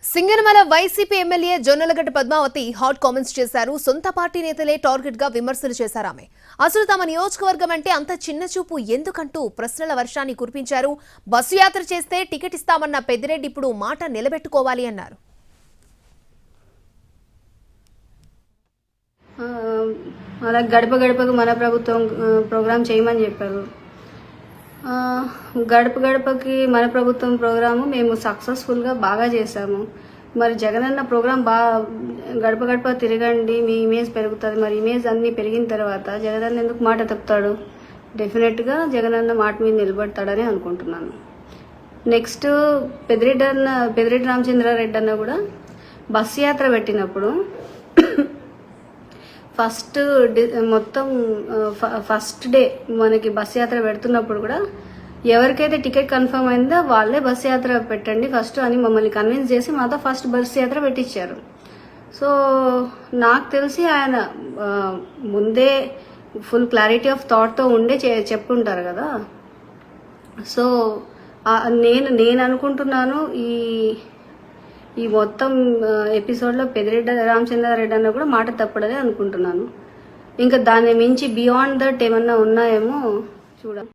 Singanamala YCP MLA Jonnalagadda Padmavathi hot comments చేశారు. సొంత party నేతలే టార్గెట్ గా విమర్శలు చేశారు. ఆమె అసలు తమ నియోజకవర్గం అంటే అంత చిన్న చూపు ఎందుకంటూ ప్రశ్నల వర్షాన్ని కురిపించారు. బస్సు యాత్ర చేస్తే టికెట్ ఇస్తామన్న పెద్దిరెడ్డి ఇప్పుడు మాట నిలబెట్టుకోవాలి అన్నారు. అలా గడప గడపకు మన ప్రభుత్వం ప్రోగ్రాం చేయమని చెప్పారు. గడప గడపకి మన ప్రభుత్వం ప్రోగ్రాము మేము సక్సెస్ఫుల్గా బాగా చేశాము. మరి జగనన్న ప్రోగ్రాం గడప గడప తిరగండి, మీ ఇమేజ్ పెరుగుతుంది. మరి ఇమేజ్ అన్నీ పెరిగిన తర్వాత జగనన్న ఎందుకు మాట తప్పుతాడు? డెఫినెట్గా జగనన్న మాట మీద నిలబడతాడని అనుకుంటున్నాను. నెక్స్ట్ పెద్దిరెడ్డి రామచంద్రారెడ్డి అన్న కూడా బస్సు యాత్ర పెట్టినప్పుడు ఫస్ట్ డే మనకి బస్ యాత్ర పెడుతున్నప్పుడు కూడా ఎవరికైతే టికెట్ కన్ఫర్మ్ అయిందో వాళ్ళే బస్ యాత్ర పెట్టండి ఫస్ట్ అని మమ్మల్ని కన్విన్స్ చేసి మాతో ఫస్ట్ బస్ యాత్ర పెట్టించారు. సో నాకు తెలిసి ఆయన ముందే ఫుల్ క్లారిటీ ఆఫ్ థాట్తో ఉండే చెప్పుకుంటారు కదా. సో నేను అనుకుంటున్నాను ఈ మొత్తం ఎపిసోడ్లో పెద్దిరెడ్డి రామచంద్రారెడ్డి అన్న కూడా మాట తప్పడదే అనుకుంటున్నాను. ఇంకా దాన్ని మించి బియాండ్ దట్ ఏమన్నా ఉన్నాయేమో చూడాలి.